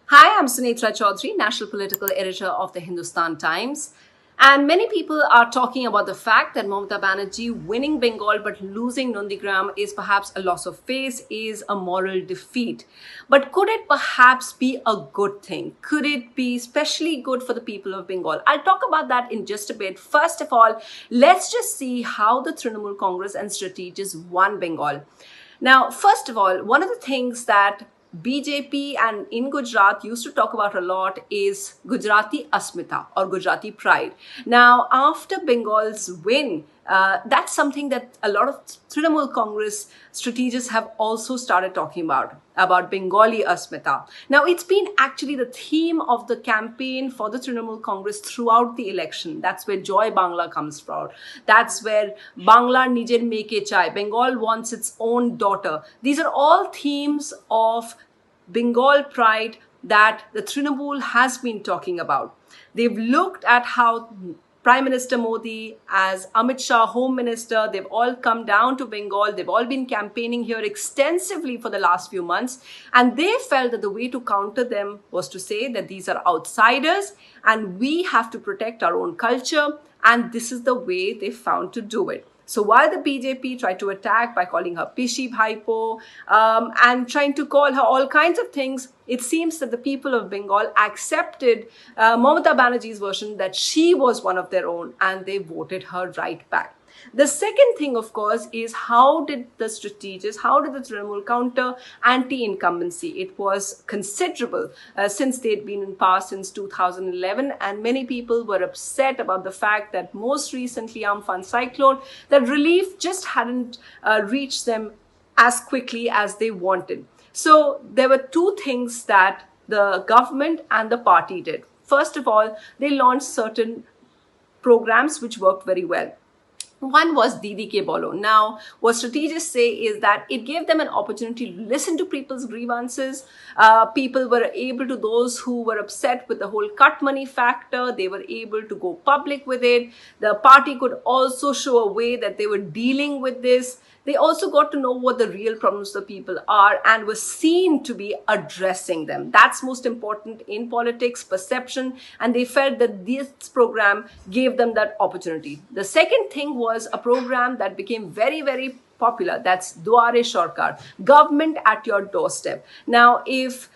Hi, I'm Sunetra Chaudhary, National Political Editor of the Hindustan Times. And many people are talking about the fact that Mamata Banerjee winning Bengal but losing Nandigram is perhaps a loss of face, is a moral defeat. But could it perhaps be a good thing? Could it be especially good for the people of Bengal? I'll talk about that in just a bit. First of all, let's just see how the Trinamool Congress and strategists won Bengal. Now, first of all, one of the things that BJP and in Gujarat used to talk about a lot is Gujarati Asmita or Gujarati Pride. Now, after Bengal's win, that's something that a lot of Trinamool Congress strategists have also started talking about Bengali Asmita. Now, it's been actually the theme of the campaign for the Trinamool Congress throughout the election. That's where Joy Bangla comes from. That's where Bangla Nijer Meke Chai. Bengal wants its own daughter. These are all themes of Bengal pride that the Trinamool has been talking about. They've looked at how Prime Minister Modi, as Amit Shah, Home Minister, they've all come down to Bengal. They've all been campaigning here extensively for the last few months. And they felt that the way to counter them was to say that these are outsiders and we have to protect our own culture. And this is the way they found to do it. So while the BJP tried to attack by calling her Pishi Bhaipo and trying to call her all kinds of things, it seems that the people of Bengal accepted Mamata Banerjee's version that she was one of their own and they voted her right back. The second thing, of course, is how did the Trinamool counter anti-incumbency? It was considerable since they'd been in power since 2011, and many people were upset about the fact that most recently Amphan cyclone, that relief just hadn't reached them as quickly as they wanted. So there were two things that the government and the party did. First of all, they launched certain programs which worked very well. One was Didi Ke Bolo. Now, what strategists say is that it gave them an opportunity to listen to people's grievances. People were able to, those who were upset with the whole cut money factor, they were able to go public with it. The party could also show a way that they were dealing with this. They also got to know what the real problems of the people are and were seen to be addressing them. That's most important in politics, perception, and they felt that this program gave them that opportunity. The second thing was a program that became very, very popular. That's Dure Sharkar, government at your doorstep. Now, if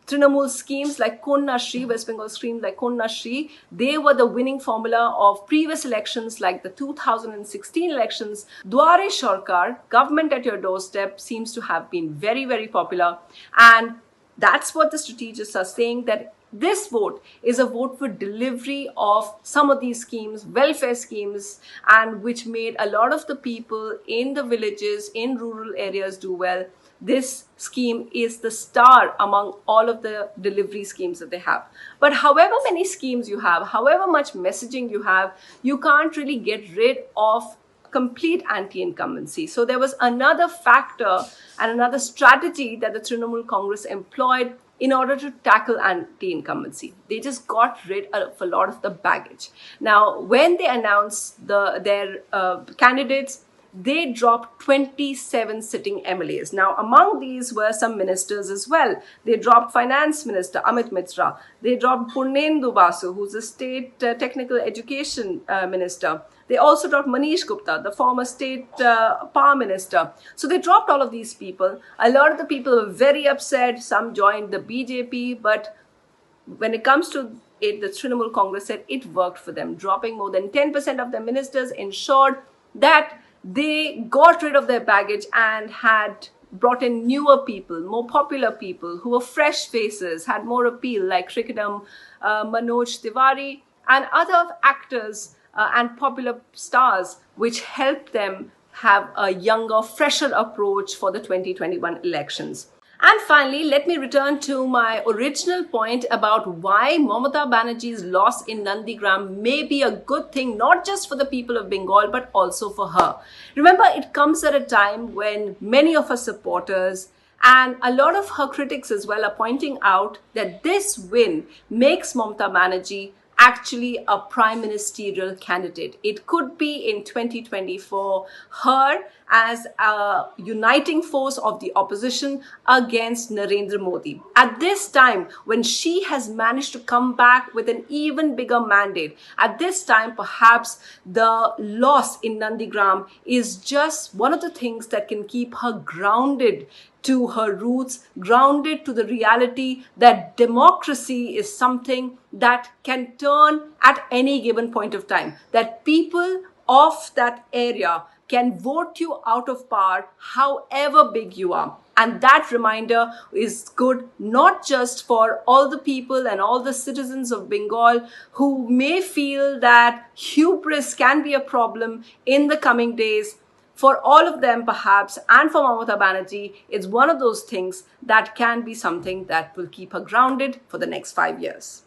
Trinamool schemes like Konna Shri, West Bengal schemes like Konna Shri, they were the winning formula of previous elections like the 2016 elections. Dure Sharkar, government at your doorstep, seems to have been very, very popular. And that's what the strategists are saying, that this vote is a vote for delivery of some of these schemes, welfare schemes, and which made a lot of the people in the villages, in rural areas do well. This scheme is the star among all of the delivery schemes that they have. But however many schemes you have, however much messaging you have, you can't really get rid of complete anti-incumbency. So there was another factor and another strategy that the Trinamool Congress employed in order to tackle anti-incumbency. They just got rid of a lot of the baggage. Now, when they announced their candidates, they dropped 27 sitting MLAs. Now, among these were some ministers as well. They dropped Finance Minister Amit Mitra. They dropped Purnendu Basu, who's a state technical education minister. They also dropped Manish Gupta, the former state power minister. So they dropped all of these people. A lot of the people were very upset. Some joined the BJP, but when it comes to it, the Trinamool Congress said it worked for them. Dropping more than 10% of their ministers ensured that they got rid of their baggage and had brought in newer people, more popular people who were fresh faces, had more appeal, like Cricketer Manoj Tiwari and other actors and popular stars, which helped them have a younger, fresher approach for the 2021 elections. And finally, let me return to my original point about why Mamata Banerjee's loss in Nandigram may be a good thing, not just for the people of Bengal, but also for her. Remember, it comes at a time when many of her supporters and a lot of her critics as well are pointing out that this win makes Mamata Banerjee actually a prime ministerial candidate. It could be in 2024 her as a uniting force of the opposition against Narendra Modi. At this time, when she has managed to come back with an even bigger mandate, at this time, perhaps the loss in Nandigram is just one of the things that can keep her grounded to her roots, grounded to the reality that democracy is something that can turn at any given point of time, that people of that area can vote you out of power however big you are. And that reminder is good not just for all the people and all the citizens of Bengal who may feel that hubris can be a problem in the coming days. For all of them, perhaps, and for Mamata Banerjee, it's one of those things that can be something that will keep her grounded for the next 5 years.